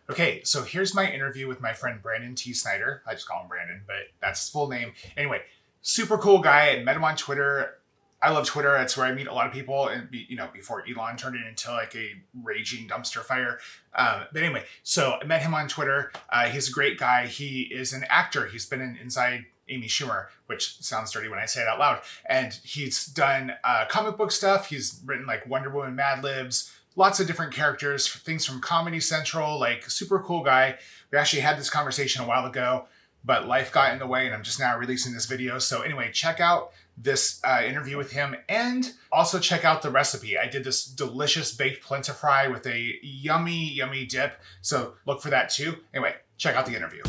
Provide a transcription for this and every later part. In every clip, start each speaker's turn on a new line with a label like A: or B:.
A: Okay, so here's my interview with my friend Brandon T. Snider. I just call him Brandon, but that's his full name. Anyway, super cool guy. I met him on Twitter. I love Twitter. That's where I meet a lot of people. And before Elon turned it into like a raging dumpster fire. But anyway, so I met him on Twitter. He's a great guy. He is an actor. He's been in Inside Amy Schumer, which sounds dirty when I say it out loud. And he's done comic book stuff. He's written like Wonder Woman Mad Libs, lots of different characters, things from Comedy Central, like super cool guy. We actually had this conversation a while ago, but life got in the way and I'm just now releasing this video. So anyway, check out this interview with him and also check out the recipe. I did this delicious baked plantain fry with a yummy, yummy dip. So look for that too. Anyway, check out the interview.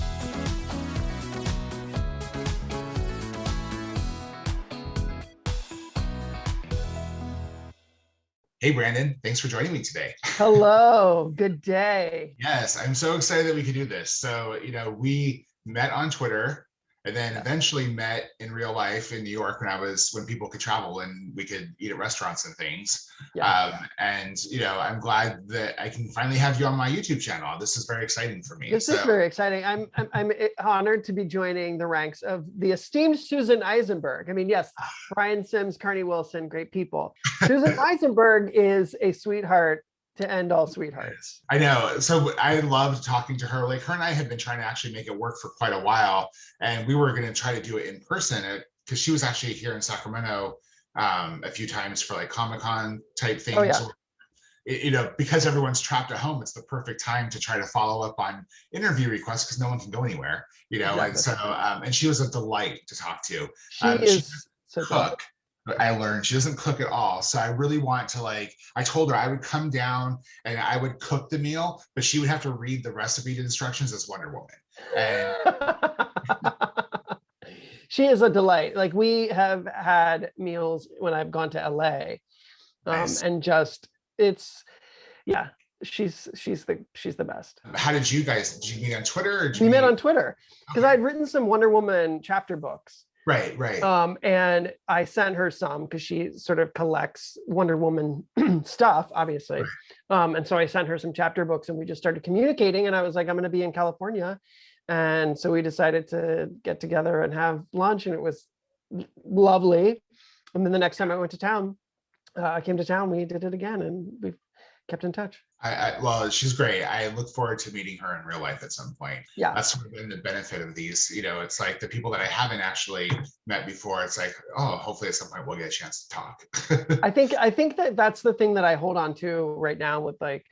A: Hey, Brandon, thanks for joining me today.
B: Hello, good day.
A: Yes, I'm so excited that we could do this. So, we met on Twitter and then eventually met in real life in New York when people could travel and we could eat at restaurants and things. I'm glad that I can finally have you on my YouTube channel. This is very exciting for me.
B: This is very exciting. I'm honored to be joining the ranks of the esteemed Susan Eisenberg. I mean, yes, Brian Sims, Carney Wilson, great people. Susan Eisenberg is a sweetheart to end all sweethearts.
A: I know. So I loved talking to her. Like her and I had been trying to actually make it work for quite a while. And we were going to try to do it in person because she was actually here in Sacramento a few times for like Comic-Con type things.
B: Oh, yeah.
A: Because everyone's trapped at home, it's the perfect time to try to follow up on interview requests because no one can go anywhere, exactly. And so, and she was a delight to talk to.
B: She is so
A: cook. I learned she doesn't cook at all. So I really want to I told her I would come down and I would cook the meal, but she would have to read the recipe instructions as Wonder Woman. And
B: she is a delight. Like we have had meals when I've gone to LA nice. And just, she's the best.
A: How did you meet on Twitter? Or
B: we met on Twitter because I'd written some Wonder Woman chapter books.
A: Right.
B: And I sent her some because she sort of collects Wonder Woman stuff, obviously. Right. And so I sent her some chapter books and we just started communicating and I was like, I'm going to be in California. And so we decided to get together and have lunch and it was lovely. And then the next time I went to town, I came to town, we did it again and we've kept in touch.
A: Well, she's great. I look forward to meeting her in real life at some point.
B: Yeah.
A: That's sort of been the benefit of these, it's like the people that I haven't actually met before, it's like, oh, hopefully at some point we'll get a chance to talk.
B: I think that's the thing that I hold on to right now with like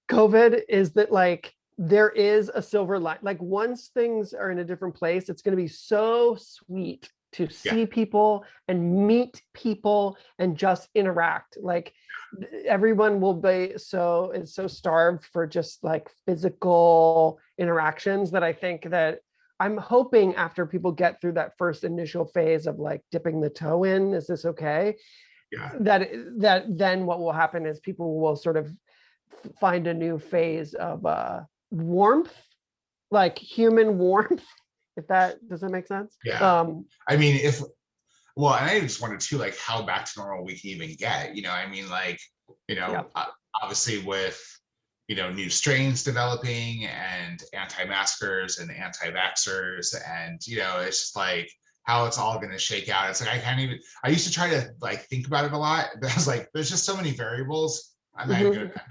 B: COVID is that like, there is a silver line. Like once things are in a different place, it's going to be so sweet to see people and meet people and just interact. Like everyone will be so starved for just like physical interactions that I think that I'm hoping after people get through that first initial phase of like dipping the toe in, is this okay? Yeah. That then what will happen is people will sort of find a new phase of warmth, like human warmth. If does that make sense?
A: Yeah. I mean, and I just wondered too, like how back to normal we can even get, obviously with, new strains developing and anti-maskers and anti-vaxxers and, it's just like how it's all going to shake out. It's like, I used to try to like think about it a lot, but I was like, there's just so many variables. I'm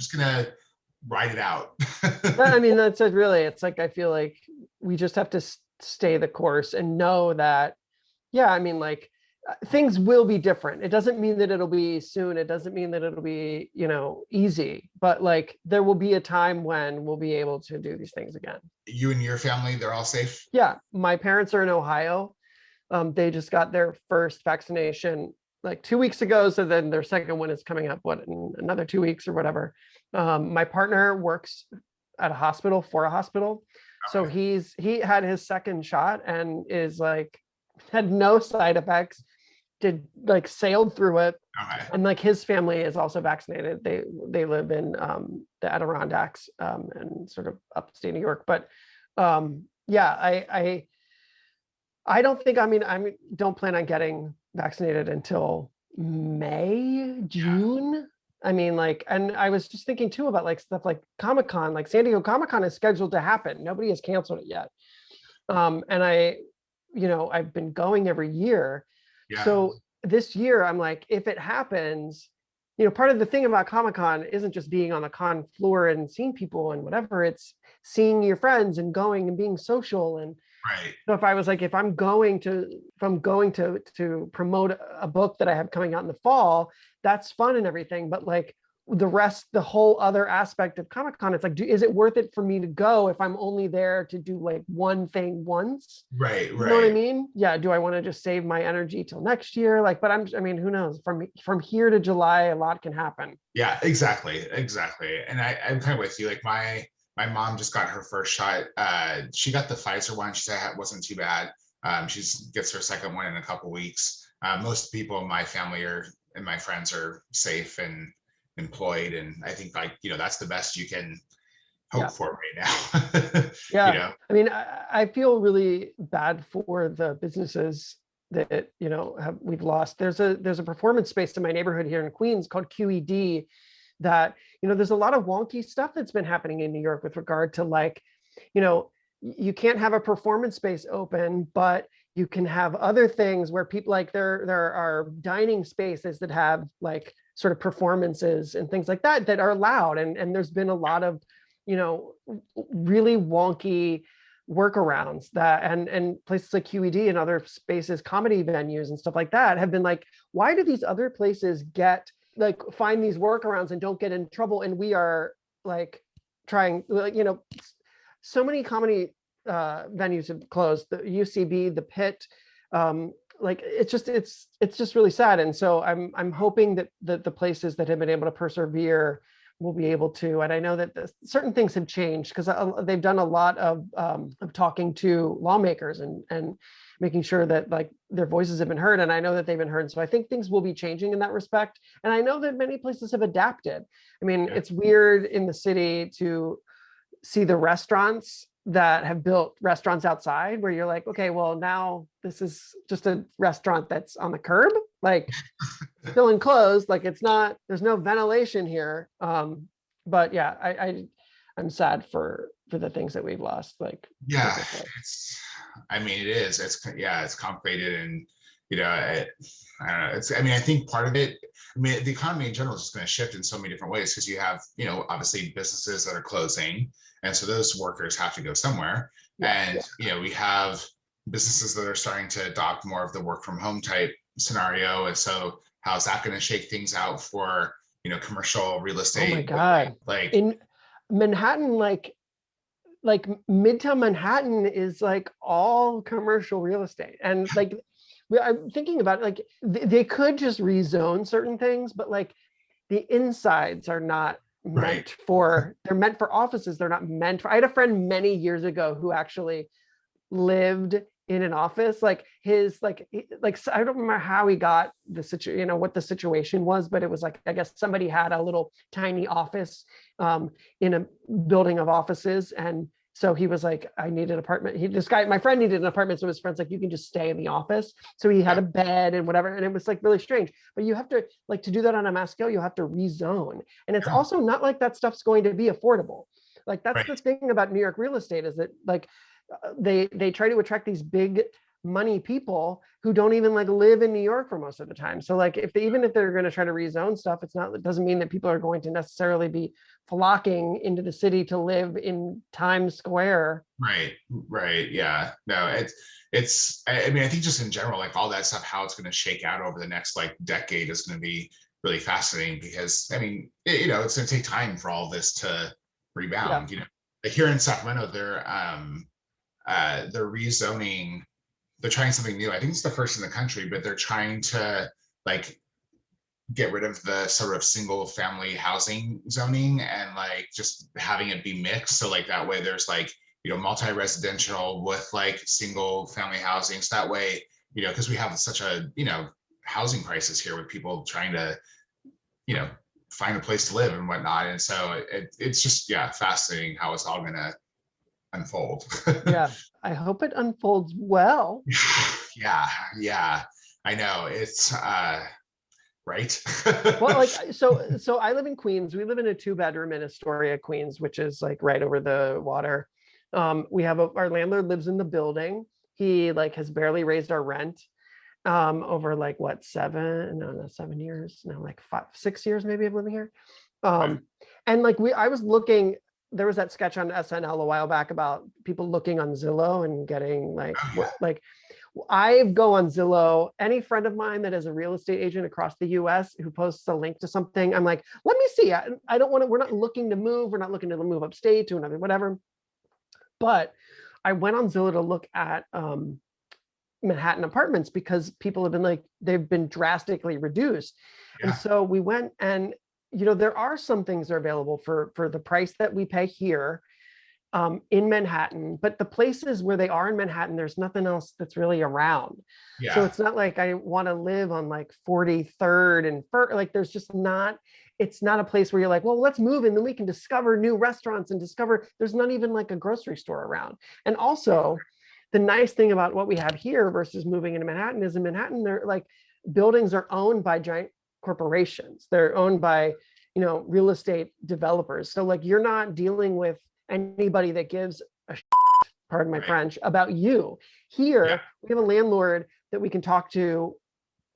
A: just going to ride it out.
B: I mean, that's it really. It's like, I feel like we just have to stay the course and know that, like things will be different. It doesn't mean that it'll be soon. It doesn't mean that it'll be, easy, but like there will be a time when we'll be able to do these things again.
A: You and your family, they're all safe?
B: Yeah. My parents are in Ohio. They just got their first vaccination like 2 weeks ago. So then their second one is coming up, in another 2 weeks or whatever. My partner works at a hospital. So he had his second shot and is like, had no side effects, sailed through it. Okay. And like his family is also vaccinated. They live in the Adirondacks and sort of upstate New York. But I don't think, I don't plan on getting vaccinated until May, June. I mean, like, and I was just thinking too about like stuff like Comic-Con, like San Diego Comic-Con is scheduled to happen. Nobody has canceled it yet. And I've been going every year.
A: Yeah.
B: So this year, I'm like, if it happens, part of the thing about Comic-Con isn't just being on the con floor and seeing people and whatever, it's seeing your friends and going and being social. And
A: Right.
B: so if I was like, if I'm going to promote a book that I have coming out in the fall, that's fun and everything. But like the whole other aspect of Comic Con, it's like, is it worth it for me to go if I'm only there to do like one thing once?
A: Right.
B: You know what I
A: Right.
B: mean? Yeah. Do I want to just save my energy till next year? Like, but I mean, who knows? From here to July, a lot can happen.
A: Yeah, exactly, exactly. And I'm kind of with you. Like my mom just got her first shot. She got the Pfizer one. She said it wasn't too bad. She gets her second one in a couple weeks. Most people in my family are and my friends are safe and employed, and I think like that's the best you can hope
B: Yeah.
A: for right now. you
B: Yeah.
A: know,
B: I mean, I feel really bad for the businesses that, we've lost. There's a performance space in my neighborhood here in Queens called QED that, there's a lot of wonky stuff that's been happening in New York with regard to like, you can't have a performance space open, but you can have other things where people like there are dining spaces that have like sort of performances and things like that that are allowed. And there's been a lot of, you know, really wonky workarounds that and places like QED and other spaces, comedy venues and stuff like that have been like, why do these other places get like find these workarounds and don't get in trouble? And we are like trying, like, so many comedy venues have closed, the UCB, the Pit, like it's just really sad. And so I'm hoping that the places that have been able to persevere will be able to. And I know that certain things have changed because they've done a lot of talking to lawmakers and making sure that like their voices have been heard. And I know that they've been heard. So I think things will be changing in that respect. And I know that many places have adapted. I mean,
A: yeah,
B: it's weird in the city to see the restaurants that have built restaurants outside where you're like, okay, well, now this is just a restaurant that's on the curb, like still enclosed, like it's not, there's no ventilation here. But yeah, I'm sad for the things that we've lost, like
A: yeah.
B: business wise.
A: It's, I mean, it is. It's yeah, it's complicated, and I don't know. It's. I mean, I think part of it. I mean, the economy in general is just going to shift in so many different ways because you have, obviously businesses that are closing, and so those workers have to go somewhere,
B: Yeah.
A: and we have businesses that are starting to adopt more of the work from home type scenario, and so how's that going to shake things out for commercial real
B: Oh my
A: estate?
B: God.
A: Like,
B: In Manhattan, like Midtown Manhattan is like all commercial real estate. And like I'm thinking about it, like they could just rezone certain things, but like the insides are not
A: right,
B: they're meant for offices. They're not meant for, I had a friend many years ago who actually lived in an office, like his like I don't remember how he got the situation, what the situation was, but it was like, I guess somebody had a little tiny office in a building of offices. And so he was like, I need an apartment. My friend needed an apartment, so his friend's like, you can just stay in the office. So he had
A: yeah,
B: a bed and whatever, and it was like really strange. But you have to, like, to do that on a mass scale, you have to rezone, and it's
A: yeah,
B: also not like that stuff's going to be affordable. Like that's the
A: right.
B: thing about New York real estate, is that like they try to attract these big money people who don't even like live in New York for most of the time. So like even if they're going to try to rezone stuff, it doesn't mean that people are going to necessarily be flocking into the city to live in Times Square.
A: Right, right. Yeah. No, I mean, I think just in general, like all that stuff, how it's going to shake out over the next like decade is going to be really fascinating because I mean, it's going to take time for all this to
B: Yeah.
A: rebound. Like here in Sacramento, they're rezoning, they're trying something new. I think it's the first in the country, but they're trying to like get rid of the sort of single family housing zoning and like just having it be mixed. So like that way there's like, multi-residential with like single family housing. So that way, because we have such a, housing crisis here with people trying to, you know, find a place to live and whatnot. And so it's just, yeah, fascinating how it's all going to unfold.
B: Yeah. I hope it unfolds well.
A: Yeah, yeah, I know. right?
B: Well, like so I live in Queens. We live in a 2 bedroom in Astoria, Queens, which is like right over the water. We have our landlord lives in the building. He like has barely raised our rent over like what 7 no like 5 6 years maybe of living here.
A: Right.
B: And like I was looking, there was that sketch on SNL a while back about people looking on Zillow and getting like
A: Oh
B: what
A: yeah.
B: like I go on Zillow. Any friend of mine that is a real estate agent across the US who posts a link to something, I'm like, let me see. I don't want to, we're not looking to move. We're not looking to move upstate to another, whatever. But I went on Zillow to look at Manhattan apartments because people have been like, they've been drastically reduced. And
A: Yeah.
B: so we went and, you know, there are some things that are available for the price that we pay here in Manhattan, but the places where they are in Manhattan, there's nothing else that's really around. So
A: Yeah.
B: it's not like I want to live on like 43rd and like there's just not, it's not a place where you're like, well, let's move and then we can discover new restaurants and discover there's not even like a grocery store around. And also the nice thing about what we have here versus moving into Manhattan is in Manhattan, they're like buildings are owned by giant corporations. They're owned by, you know, real estate developers. So like you're not dealing with anybody that gives a pardon my
A: Right.
B: French about you.
A: Yeah.
B: Here we have a landlord that we can talk to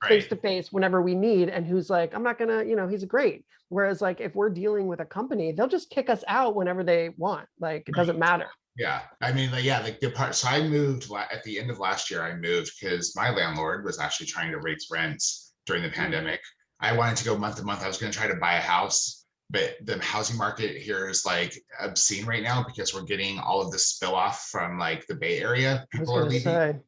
B: face
A: Right.
B: to face whenever we need and who's like, I'm not gonna, you know, he's great. Whereas like if we're dealing with a company, they'll just kick us out whenever they want. Like it doesn't
A: Right.
B: matter.
A: Yeah. I mean, like, yeah, like the part. So I moved at the end of last year. I moved because my landlord was actually trying to raise rents during the
B: Mm.
A: pandemic. I wanted to go month to month. I was going to try to buy a house, but the housing market here is like obscene right now because we're getting all of the spill off from like the Bay Area.
B: I was
A: People are
B: gonna
A: leaving.
B: say,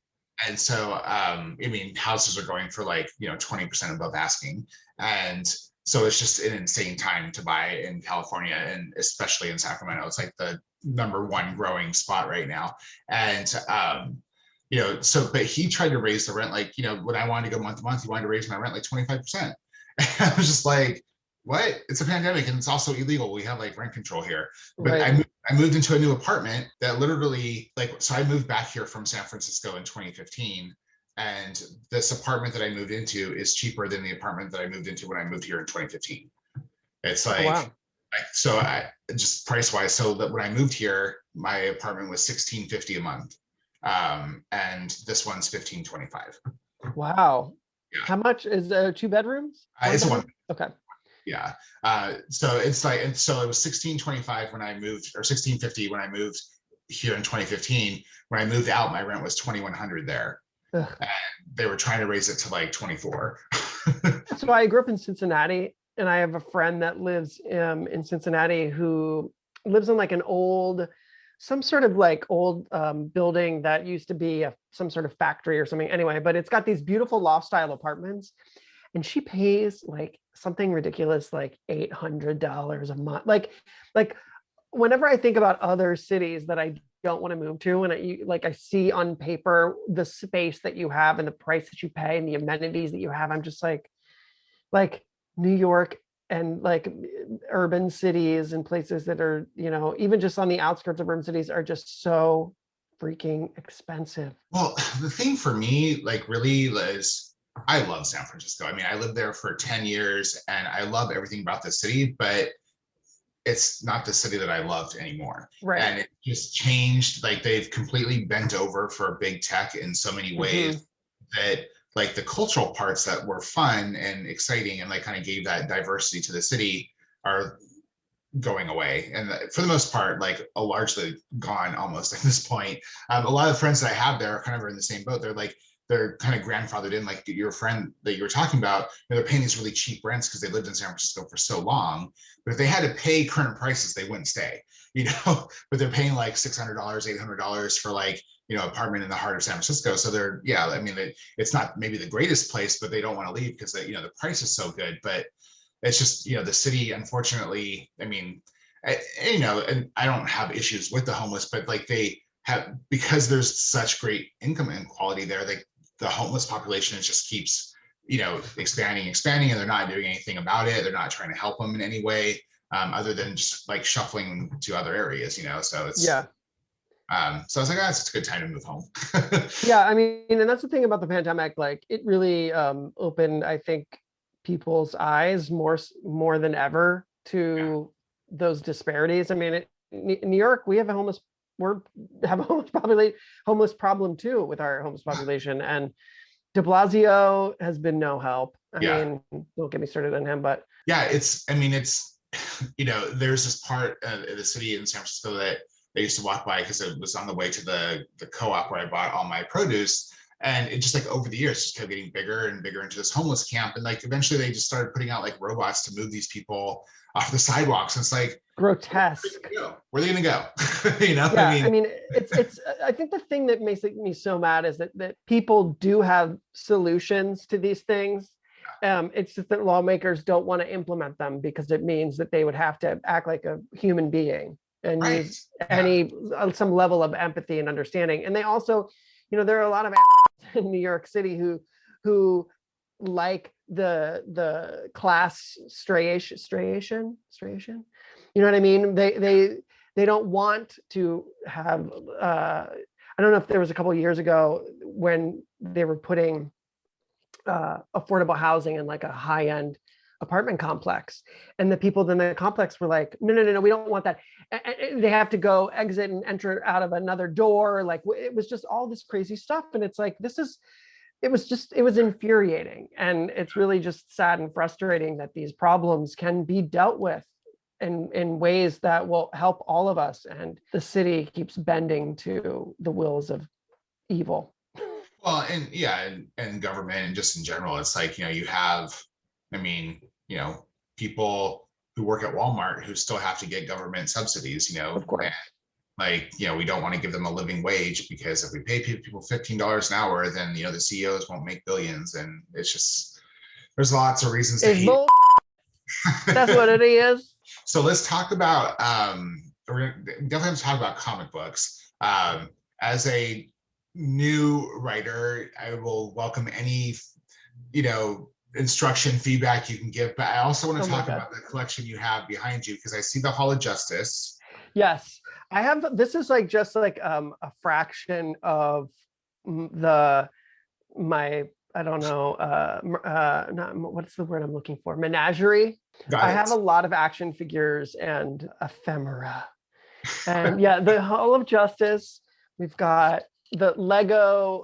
A: And so, I mean, houses are going for like, 20% above asking. And so it's just an insane time to buy in California and especially in Sacramento. It's like the number one growing spot right now. And, so, but he tried to raise the rent, like, when I wanted to go month to month, he wanted to raise my rent like 25%. And I was just like, what? It's a pandemic and it's also illegal. We have like rent control here. But
B: right.
A: I moved into a new apartment that literally so I moved back here from San Francisco in 2015. And this apartment that I moved into is cheaper than the apartment that I moved into when I moved here in 2015. It's
B: Oh
A: like,
B: wow.
A: so I just price wise. So that when I moved here, my apartment was 1650 a month. And this one's 1525.
B: Wow.
A: Yeah.
B: How much is 2 bedrooms? One
A: It's a one.
B: bedroom? Okay.
A: Yeah. So it's like, and so it was 1625 when I moved, or 1650 when I moved here in 2015. When I moved out, my rent was 2100 there.
B: Ugh.
A: And they were trying to raise it to like 24.
B: So I grew up in Cincinnati, and I have a friend that lives in Cincinnati who lives in like an old, some sort of like old building that used to be some sort of factory or something. Anyway, but it's got these beautiful loft style apartments, and she pays like something ridiculous, like $800 a month. Like whenever I think about other cities that I don't want to move to, and I see on paper the space that you have and the price that you pay and the amenities that you have, I'm just like New York and like urban cities and places that are, you know, even just on the outskirts of urban cities are just so freaking expensive.
A: Well, the thing for me, like, really is I love San Francisco. I mean, I lived there for 10 years and I love everything about the city, but it's not the city that I loved anymore.
B: Right.
A: And it just changed. Like they've completely bent over for big tech in so many
B: Hmm.
A: ways that like the cultural parts that were fun and exciting and like kind of gave that diversity to the city are going away. And for the most part, like largely gone almost at this point. A lot of the friends that I have there are kind of in the same boat. They're kind of grandfathered in, like your friend that you were talking about. They're paying these really cheap rents because they lived in San Francisco for so long. But if they had to pay current prices, they wouldn't stay. But they're paying like $600, $800 for like apartment in the heart of San Francisco. So I mean, it's not maybe the greatest place, but they don't want to leave because the price is so good. But it's just the city, unfortunately. I mean, and I don't have issues with the homeless, but like they have, because there's such great income inequality there, like the homeless population just keeps expanding, and they're not doing anything about it. They're not trying to help them in any way, other than just like shuffling to other areas. So it's
B: Yeah.
A: so I was like, it's a good time to move home.
B: Yeah. I mean, and that's the thing about the pandemic. Like it really opened, I think, people's eyes more than ever to those disparities. I mean, New York, we have a homeless problem too with our homeless population, and De Blasio has been no help. I
C: Yeah.
B: mean, don't get me started on him, but
C: Yeah, I mean, it's, there's this part of the city in San Francisco that I used to walk by because it was on the way to the co-op where I bought all my produce. And it just like over the years just kept getting bigger and bigger into this homeless camp. And like eventually they just started putting out like robots to move these people off the sidewalks. And it's like
B: grotesque.
C: Where are they gonna go?
B: Yeah, I mean, it's I think the thing that makes me so mad is that people do have solutions to these things. It's just that lawmakers don't want to implement them because it means that they would have to act like a human being and use some level of empathy and understanding. And they also, there are a lot of in New York City who like the class striation. You know what I mean? They don't want to have. I don't know if there was a couple of years ago when they were putting affordable housing in like a high-end apartment complex, and the people in the complex were like, no, we don't want that. And they have to go exit and enter out of another door. Like it was just all this crazy stuff, and it's like it was infuriating, and it's really just sad and frustrating that these problems can be dealt with in ways that will help all of us, and the city keeps bending to the wills of evil.
C: Well, and government and just in general, it's like, you have, I mean, people who work at Walmart who still have to get government subsidies,
B: Of course.
C: and like, we don't want to give them a living wage because if we pay people $15 an hour, then, the CEOs won't make billions. And it's just, there's lots of reasons to hate.
B: That's what it is.
C: So let's talk about, we're definitely have to talk about comic books. As a new writer, I will welcome any, instruction, feedback you can give, but I also want to talk about the collection you have behind you, because I see the Hall of Justice.
B: Yes, I have. This is like just like a fraction of my I don't know, not what's the word I'm looking for, menagerie. I have a lot of action figures and ephemera. And yeah, the Hall of Justice, we've got the Lego,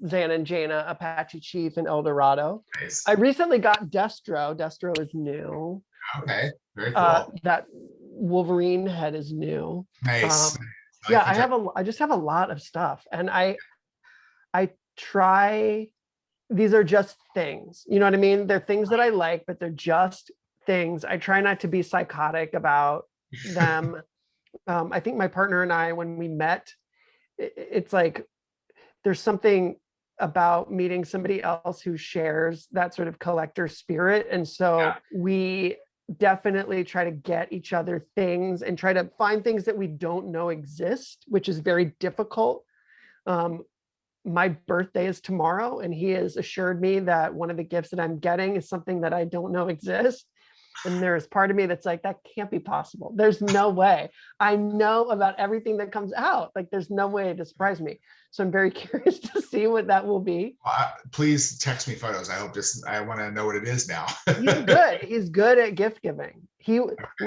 B: Zan and Jaina, Apache Chief, and El Dorado.
C: Nice.
B: I recently got Destro. Destro is new.
C: Okay, very cool.
B: That Wolverine head is new.
C: Nice.
B: Yeah, I just have a lot of stuff, and I try. These are just things, you know what I mean? They're things that I like, but they're just things. I try not to be psychotic about them. I think my partner and I, when we met, it's like there's something about meeting somebody else who shares that sort of collector spirit. And so we definitely try to get each other things and try to find things that we don't know exist, which is very difficult. My birthday is tomorrow, and he has assured me that one of the gifts that I'm getting is something that I don't know exists. And there's part of me that's like, that can't be possible. There's no way. I know about everything that comes out. Like, there's no way to surprise me. So I'm very curious to see what that will be.
C: Please text me photos. I want to know what it is now.
B: He's good. He's good at gift giving.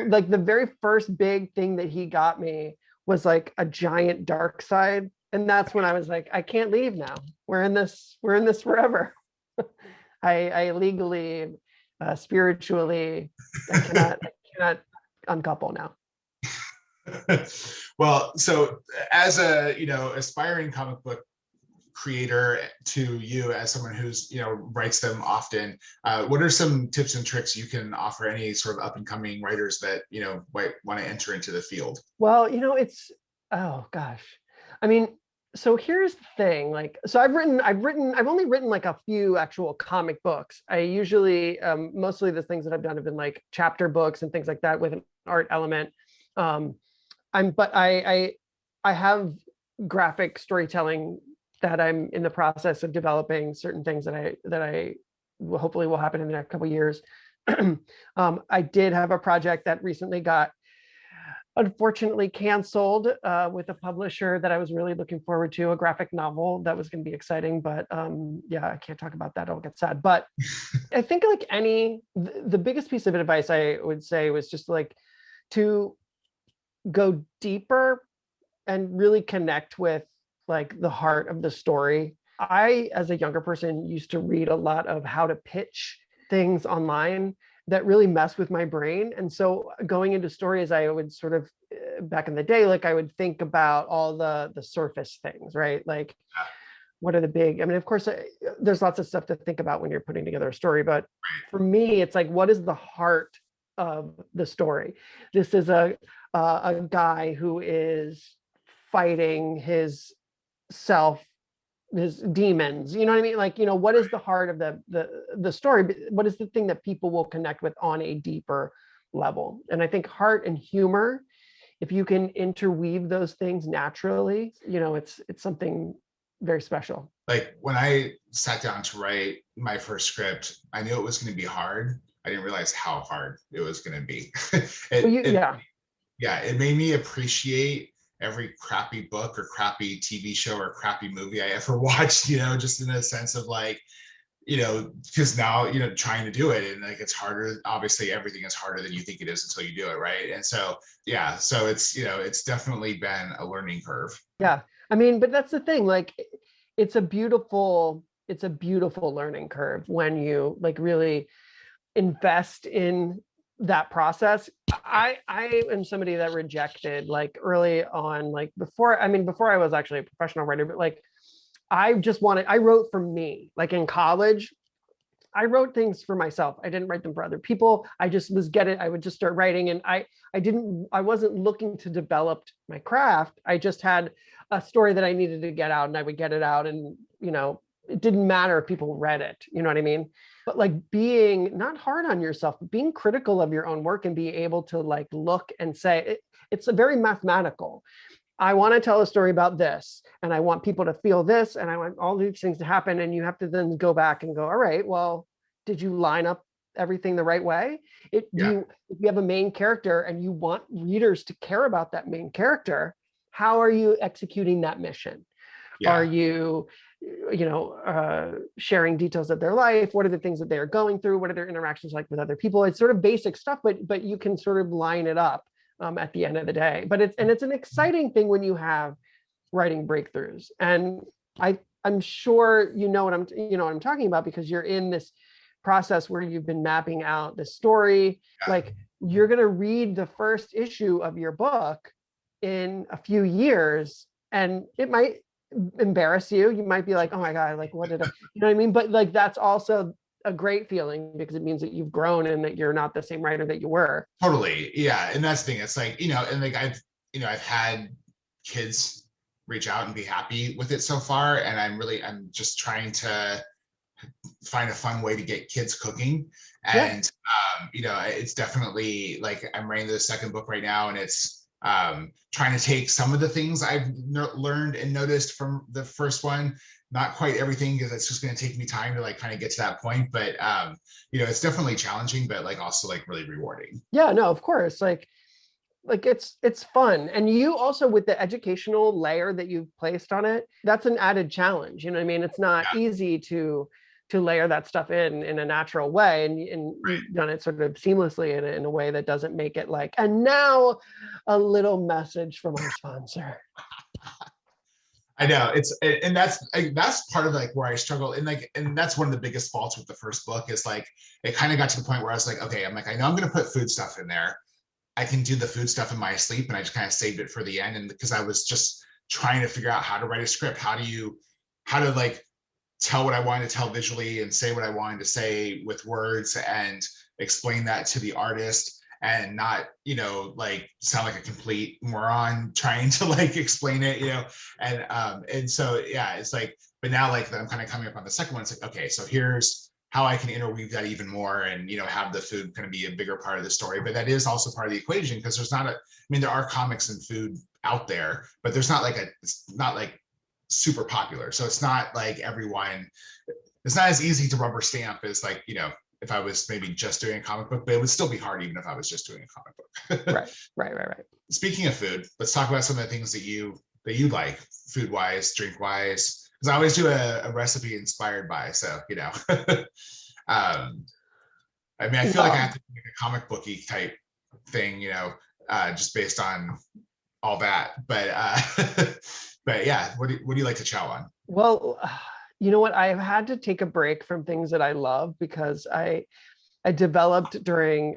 B: Like the very first big thing that he got me was like a giant dark side. And that's when I was like, I can't leave now. We're in this forever. I legally, spiritually, I cannot uncouple now.
C: Well, so as a aspiring comic book creator, to you as someone who's writes them often, what are some tips and tricks you can offer any sort of up and coming writers that might want to enter into the field?
B: Well, it's, oh gosh, I mean, so here's the thing, like, so I've only written like a few actual comic books. I usually, mostly the things that I've done have been like chapter books and things like that with an art element. But I have graphic storytelling that I'm in the process of developing, certain things that I hopefully will happen in the next couple of years. I did have a project that recently got unfortunately canceled with a publisher that I was really looking forward to, a graphic novel that was going to be exciting. But yeah, I can't talk about that. I'll get sad. But I think like the biggest piece of advice I would say was just like to go deeper and really connect with like the heart of the story. I, as a younger person, used to read a lot of how to pitch things online that really mess with my brain. And so going into stories, I would sort of back in the day, like I would think about all the surface things, right? Like what are the big, I mean, of course, there's lots of stuff to think about when you're putting together a story, but for me, it's like, what is the heart of the story? This is a guy who is fighting his self, his demons, you know what I mean? Like, you know, what is the heart of the story? What is the thing that people will connect with on a deeper level? And I think heart and humor, if you can interweave those things naturally, you know, it's something very special.
C: Like when I sat down to write my first script, I knew it was going to be hard. I didn't realize how hard it was going to be. It made me appreciate every crappy book or crappy TV show or crappy movie I ever watched, you know, just in a sense of like, you know, because now, you know, trying to do it and like it's harder. Obviously, everything is harder than you think it is until you do it, right? And so, yeah, so it's, you know, it's definitely been a learning curve.
B: Yeah. I mean, but that's the thing, like it's a beautiful learning curve when you like really invest in that process. I am somebody that rejected like early on, like before I was actually a professional writer, but like I wrote for me. Like in college, I wrote things for myself. I didn't write them for other people. I would just start writing, and I wasn't looking to develop my craft. I just had a story that I needed to get out, and I would get it out, and you know, it didn't matter if people read it, you know what I mean? But like being not hard on yourself, but being critical of your own work and be able to like look and say it's a very mathematical. I want to tell a story about this, and I want people to feel this, and I want all these things to happen. And you have to then go back and go, all right, well, did you line up everything the right way? If you have a main character and you want readers to care about that main character, how are you executing that mission? Are you sharing details of their life? What are the things that they are going through? What are their interactions like with other people? It's sort of basic stuff, but you can sort of line it up at the end of the day. But it's an exciting thing when you have writing breakthroughs. And I'm sure you know what I'm talking about, because you're in this process where you've been mapping out the story. Like you're going to read the first issue of your book in a few years, and it might embarrass you. You might be like, oh my God, like what did I, you know what I mean? But like that's also a great feeling because it means that you've grown and that you're not the same writer that you were.
C: Totally. Yeah. And that's the thing. It's like, you know, and like I've had kids reach out and be happy with it so far. And I'm just trying to find a fun way to get kids cooking. And, you know, it's definitely like I'm writing the second book right now, and it's trying to take some of the things I've learned and noticed from the first one, not quite everything, because it's just going to take me time to like kind of get to that point. But, you know, it's definitely challenging, but like also like really rewarding.
B: Yeah, no, of course. Like it's fun. And you also, with the educational layer that you've placed on it, that's an added challenge. You know what I mean? It's not easy to layer that stuff in a natural way, and you've done it sort of seamlessly in a way that doesn't make it like, and now a little message from our sponsor.
C: I know and that's part of like where I struggle, and that's one of the biggest faults with the first book is like it kind of got to the point where I was like, okay, I'm like, I know I'm going to put food stuff in there. I can do the food stuff in my sleep, and I just kind of saved it for the end, and because I was just trying to figure out how to write a script, how to like tell what I wanted to tell visually and say what I wanted to say with words and explain that to the artist and not, you know, like sound like a complete moron trying to like explain it, you know? And so, yeah, it's like, but now like that I'm kind of coming up on the second one, it's like, okay, so here's how I can interweave that even more and, you know, have the food kind of be a bigger part of the story. But that is also part of the equation, because there are comics and food out there, but it's not like super popular. So it's not like it's not as easy to rubber stamp as like, you know, if I was maybe just doing a comic book, but it would still be hard even if I was just doing a comic book.
B: Right.
C: Speaking of food, let's talk about some of the things that you like, food wise, drink wise. Because I always do a recipe inspired by, so um, I mean, I feel like I have to make a comic booky type thing, just based on all that. But but yeah, what do you like to chow on?
B: Well, you know what? I've had to take a break from things that I love because I developed during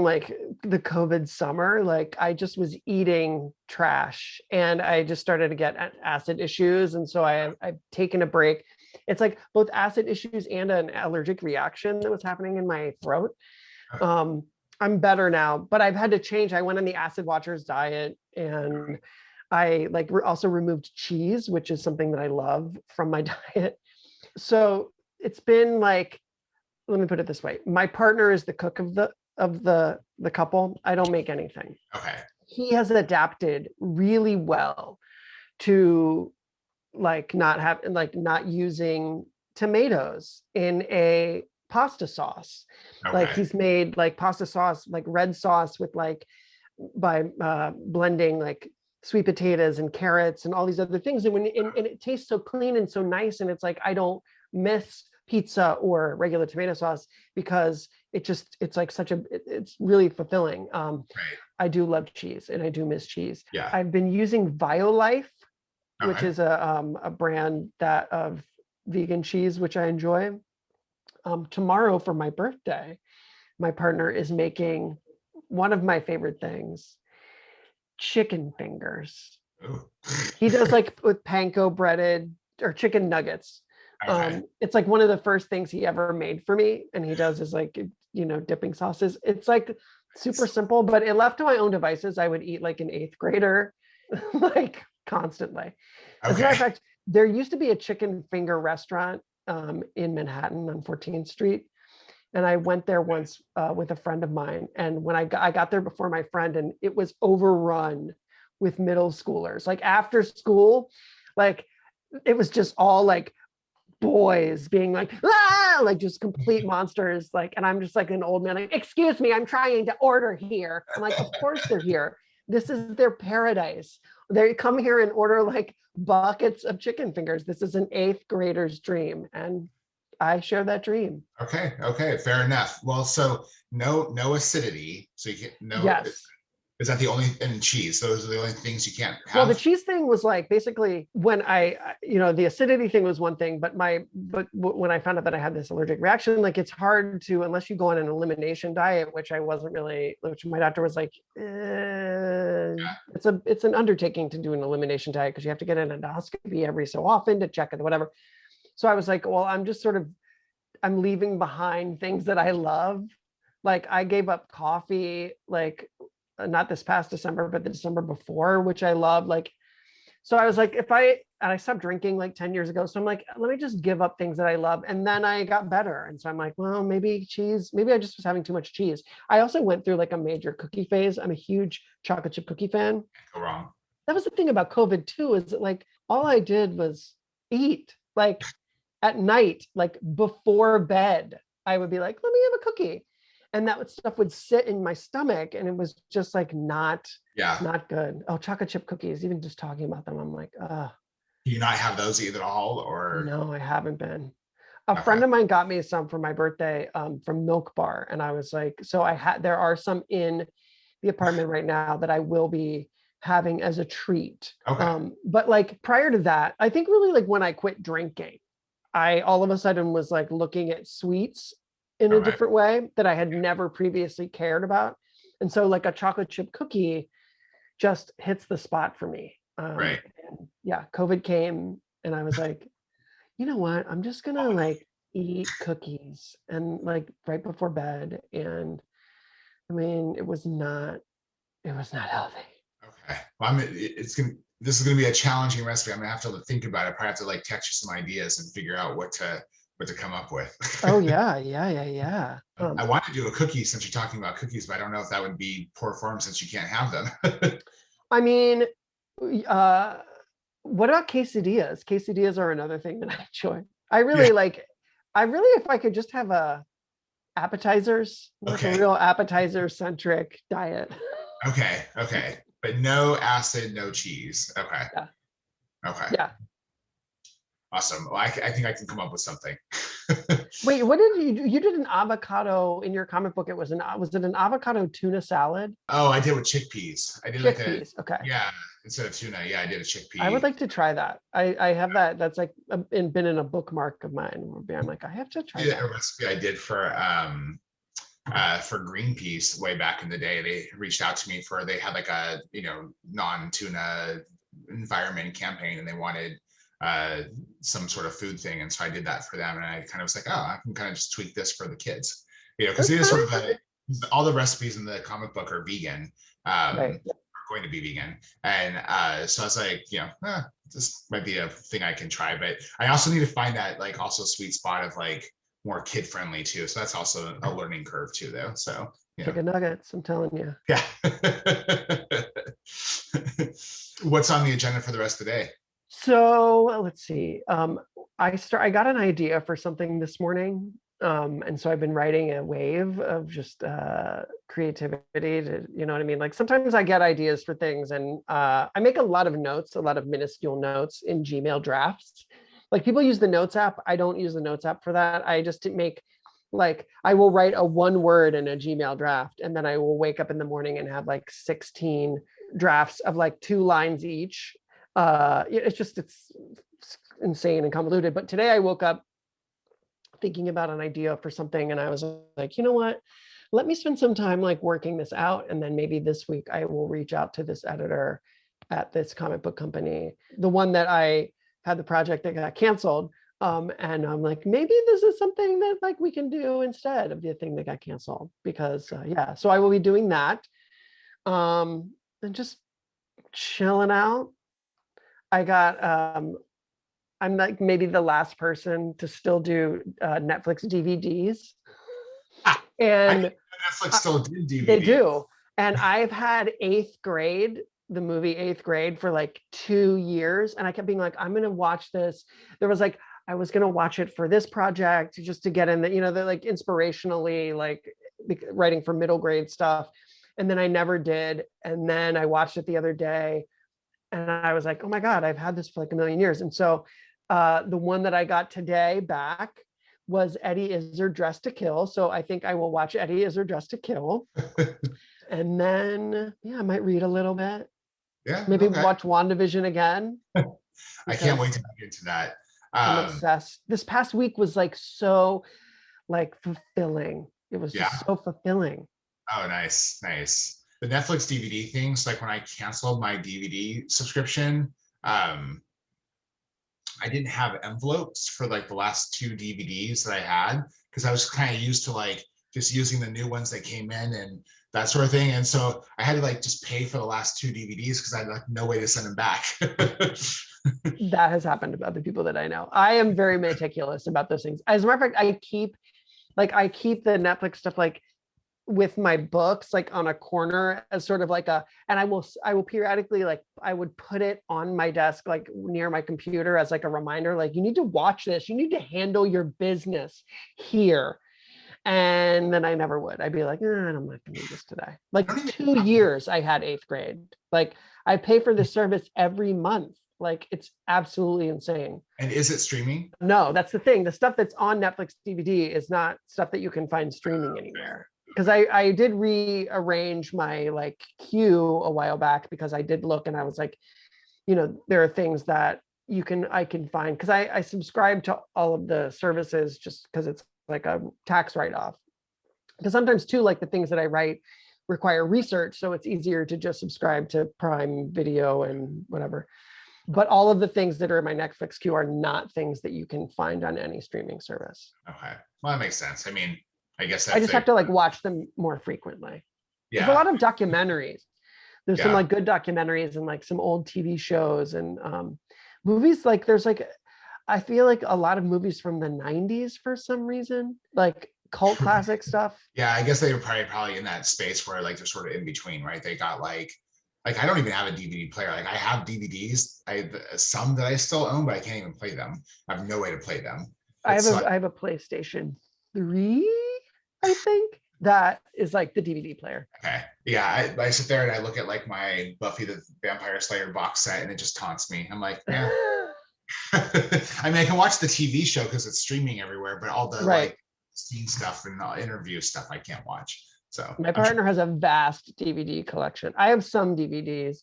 B: like the COVID summer, like I just was eating trash and I just started to get acid issues. And so I've taken a break. It's like both acid issues and an allergic reaction that was happening in my throat. I'm better now, but I've had to change. I went on the Acid Watchers diet and I also removed cheese, which is something that I love from my diet. So it's been like, let me put it this way. My partner is the cook of the couple. I don't make anything.
C: Okay.
B: He has adapted really well to not using tomatoes in a pasta sauce.
C: Okay.
B: Like he's made like pasta sauce, like red sauce with by blending like sweet potatoes and carrots and all these other things. And and it tastes so clean and so nice. And it's like, I don't miss pizza or regular tomato sauce because it's like it's really fulfilling.
C: Right.
B: I do love cheese and I do miss cheese.
C: Yeah.
B: I've been using Violife, which
C: Okay.
B: is a brand of vegan cheese, which I enjoy. Tomorrow for my birthday, my partner is making one of my favorite things, chicken fingers.
C: Ooh.
B: He does like with panko breaded or chicken nuggets.
C: Okay.
B: It's like one of the first things he ever made for me. And he does is like, dipping sauces. It's like super simple, but left to my own devices, I would eat like an 8th grader, like constantly. As a matter of fact, there used to be a chicken finger restaurant in Manhattan on 14th Street. And I went there once with a friend of mine. And when I got there before my friend, and it was overrun with middle schoolers, like after school, like it was just all like boys being like, ah, like just complete monsters. Like, and I'm just like an old man, like, excuse me, I'm trying to order here. I'm like, of course they're here. This is their paradise. They come here and order like buckets of chicken fingers. This is an 8th grader's dream. And I share that dream.
C: Okay. Fair enough. Well, so no acidity. So you get no.
B: Yes.
C: Is that the only, and cheese? Those are the only things you can't have?
B: Well, the cheese thing was like basically when the acidity thing was one thing, but when I found out that I had this allergic reaction, like it's hard to, unless you go on an elimination diet, which my doctor was like, it's an undertaking to do an elimination diet because you have to get an endoscopy every so often to check it, whatever. So I was like, well, I'm leaving behind things that I love. Like I gave up coffee, like not this past December, but the December before, which I love. Like, so I was like, I stopped drinking like 10 years ago. So I'm like, let me just give up things that I love. And then I got better. And so I'm like, well, maybe I just was having too much cheese. I also went through like a major cookie phase. I'm a huge chocolate chip cookie fan.
C: Go wrong.
B: That was the thing about COVID too, is that like all I did was eat. Like at night, like before bed, I would be like, let me have a cookie. And that stuff would sit in my stomach and it was just like not good. Oh, chocolate chip cookies, even just talking about them, I'm like,
C: do you not have those either at all? Or
B: no, I haven't been. A friend of mine got me some for my birthday from Milk Bar. And I was like, there are some in the apartment right now that I will be having as a treat.
C: Okay.
B: But like prior to that, I think really like when I quit drinking, I all of a sudden was like looking at sweets in a different way that I had never previously cared about. And so like a chocolate chip cookie just hits the spot for me.
C: Right.
B: And yeah, COVID came and I was like, you know what? I'm just gonna like eat cookies and like right before bed. And I mean, it was not healthy.
C: Okay. Well, this is gonna be a challenging recipe. I'm gonna have to think about it. Probably have to like text you some ideas and figure out what to come up with.
B: Oh yeah.
C: I want to do a cookie since you're talking about cookies, but I don't know if that would be poor form since you can't have them.
B: I mean, what about quesadillas? Quesadillas are another thing that I enjoy. I really like I really, if I could just have appetizers, like a
C: Okay.
B: real appetizer centric diet.
C: Okay. Okay. But no acid, no cheese. Okay.
B: Yeah.
C: Okay.
B: Yeah.
C: Awesome. Well, I think I can come up with something.
B: Wait, what did you do? You did an avocado in your comic book. Was it an avocado tuna salad?
C: Oh, I did with chickpeas. I did like
B: Chickpeas. Okay.
C: yeah, instead of tuna. Yeah, I did a
B: I would
C: chickpea.
B: like to try that. I have that. That's like been in a bookmark of mine. Where I'm like, I have to try
C: Yeah,
B: that.
C: a recipe I did for Greenpeace way back in the day. They reached out to me they had like a, non-tuna environment campaign, and they wanted some sort of food thing. And so I did that for them. And I kind of was like, oh, I can kind of just tweak this for the kids, because it is sort of all the recipes in the comic book are vegan,
B: Right.
C: are going to be vegan. And so I was like, this might be a thing I can try. But I also need to find that like also sweet spot of like more kid friendly too. So that's also a learning curve too, though. So
B: Chicken nuggets. I'm telling you.
C: yeah. What's on the agenda for the rest of the day?
B: So let's see. I got an idea for something this morning. And so I've been writing a wave of just creativity to, you know what I mean? Like sometimes I get ideas for things, and I make a lot of notes, a lot of minuscule notes in Gmail drafts. Like people use the notes app. I don't use the notes app for that. I just make like, I will write a 1 word in a Gmail draft, and then I will wake up in the morning and have like 16 drafts of like 2 lines each. It's insane and convoluted. But today I woke up thinking about an idea for something, and I was like, you know what, let me spend some time like working this out, and then maybe this week I will reach out to this editor at this comic book company, the one that I had the project that got canceled. And I'm like, maybe this is something that like we can do instead of the thing that got canceled, because yeah, so I will be doing that, and just chilling out. I'm like maybe the last person to still do Netflix DVDs. And
C: Netflix still did DVD.
B: They do. And I've had the movie Eighth Grade for like 2 years. And I kept being like, I'm going to watch this. There was like, I was going to watch it for this project just to get in they're like inspirationally, like writing for middle grade stuff. And then I never did. And then I watched it the other day, and I was like, oh my God, I've had this for like a million years. And so the one that I got today back was Eddie Izzard Dressed to Kill. So I think I will watch Eddie Izzard Dressed to Kill. And then, yeah, I might read a little bit.
C: Yeah.
B: Maybe
C: okay.
B: watch WandaVision again.
C: I can't wait to get into that.
B: I'm obsessed. This past week was like so like fulfilling. It was just so fulfilling.
C: Oh, nice. Nice. The Netflix DVD things, like when I canceled my DVD subscription, I didn't have envelopes for like the last 2 DVDs that I had, because I was kind of used to like just using the new ones that came in and that sort of thing. And so I had to like just pay for the last 2 DVDs because I had like no way to send them back.
B: That has happened to other people that I know. I am very meticulous about those things. As a matter of fact, I keep the Netflix stuff like with my books like on a corner as sort of like and I will periodically, like I would put it on my desk like near my computer as like a reminder, like you need to watch this, you need to handle your business here. And then I never would. I'd be like, I'm not gonna do this today. Like 2 years I had Eighth Grade. Like I pay for this service every month. Like it's absolutely insane.
C: And is it streaming?
B: No, that's the thing. The stuff that's on Netflix DVD is not stuff that you can find streaming anywhere. Because I did rearrange my like queue a while back, because I did look and I was like, there are things that I can find, because I subscribe to all of the services just because it's like a tax write-off. Because sometimes too, like the things that I write require research, so it's easier to just subscribe to Prime Video and whatever. But all of the things that are in my Netflix queue are not things that you can find on any streaming service.
C: Okay, well that makes sense. I mean, I guess
B: I just have to like watch them more frequently.
C: Yeah.
B: There's a lot of documentaries. There's some like good documentaries and like some old TV shows and movies. Like there's like, I feel like a lot of movies from the 90s for some reason, like cult classic stuff.
C: Yeah, I guess they were probably in that space where like they're sort of in between, right? They got like I don't even have a DVD player. Like I have DVDs, I have some that I still own, but I can't even play them. I have no way to play them.
B: I have
C: So
B: a I have a PlayStation 3, I think, that is like the DVD player.
C: okay. Yeah, I sit there and I look at like my Buffy the Vampire Slayer box set and it just taunts me. I'm like, yeah. I mean, I can watch the TV show because it's streaming everywhere, but all the
B: Right.
C: like scene stuff and interview stuff I can't watch. So
B: My partner has a vast DVD collection. I have some DVDs,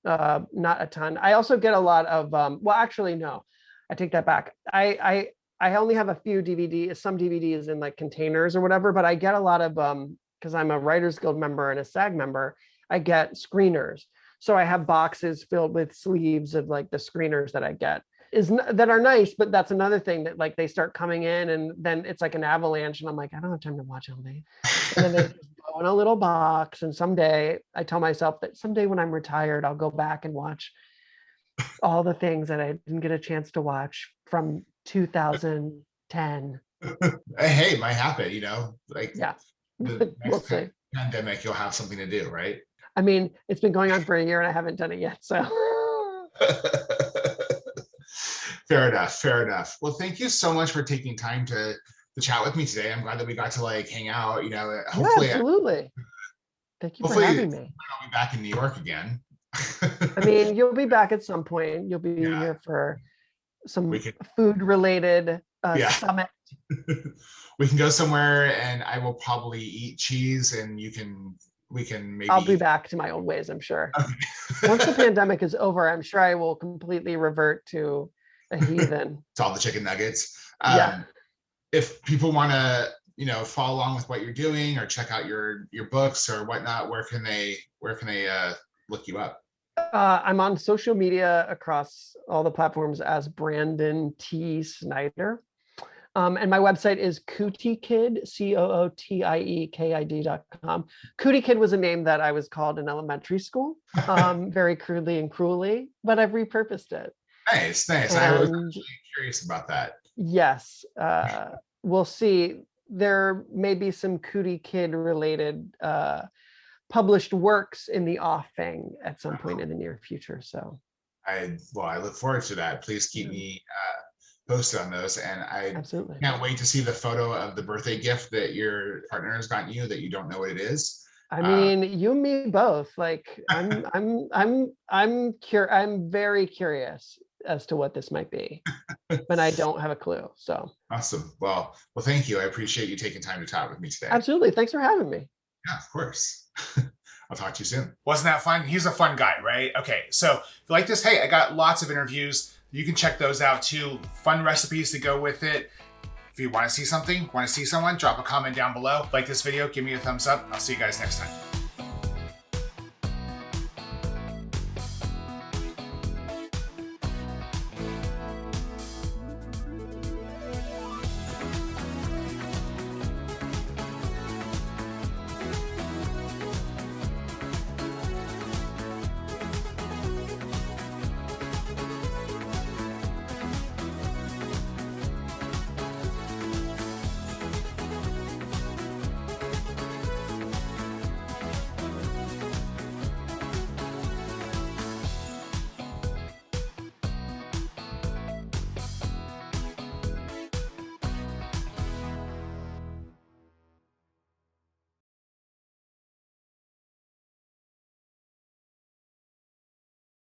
B: not a ton. I also get a lot of well, actually, no, I take that back. I only have a few DVDs, some DVDs in like containers or whatever, but I get a lot of because I'm a Writers Guild member and a SAG member, I get screeners. So I have boxes filled with sleeves of like the screeners that I get that are nice, but that's another thing that like they start coming in and then it's like an avalanche and I'm like, I don't have time to watch all day. And then they just go in a little box. And someday I tell myself that someday when I'm retired, I'll go back and watch all the things that I didn't get a chance to watch from 2010.
C: Hey, might happen, you know, like
B: Yeah,
C: the
B: we'll
C: next
B: see.
C: pandemic, you'll have something to do, right?
B: I mean, it's been going on for a year and I haven't done it yet. So
C: Fair enough. Fair enough. Well, thank you so much for taking time to chat with me today. I'm glad that we got to like hang out. You know,
B: yeah,
C: hopefully,
B: absolutely. Thank you for
C: hopefully
B: having me.
C: I'll be back in New York again.
B: I mean, you'll be back at some point. You'll be
C: Yeah.
B: here for some
C: We could-
B: food related
C: Yeah.
B: summit.
C: We can go somewhere and I will probably eat cheese and we can maybe
B: I'll be back to my own ways, I'm sure. Once the pandemic is over, I'm sure I will completely revert to a heathen.
C: to all the chicken nuggets.
B: Yeah.
C: If people want to, you know, follow along with what you're doing or check out your books or whatnot, where can they look you up?
B: I'm on social media across all the platforms as Brandon T. Snider. And my website is CootieKid, COOTIEKID.com. Cootie Kid was a name that I was called in elementary school, very crudely and cruelly, but I've repurposed it.
C: Nice. I was
B: And
C: actually curious about that.
B: yes, we'll see. There may be some Cootie Kid related published works in the offing at some point in the near future. So
C: I look forward to that. Please keep me posted on those. And I
B: absolutely
C: can't wait to see the photo of the birthday gift that your partner has gotten you that you don't know what it is.
B: I mean, you and me both. Like, I'm very curious as to what this might be, but I don't have a clue. So
C: Awesome. Well, thank you. I appreciate you taking time to talk with me today.
B: absolutely. Thanks for having me.
C: Yeah, of course. I'll talk to you soon.
A: Wasn't that fun? He's a fun guy, right? Okay, so if you like this, hey, I got lots of interviews. You can check those out too. Fun recipes to go with it. If you want to see something, want to see someone, drop a comment down below. Like this video, give me a thumbs up. I'll see you guys next time.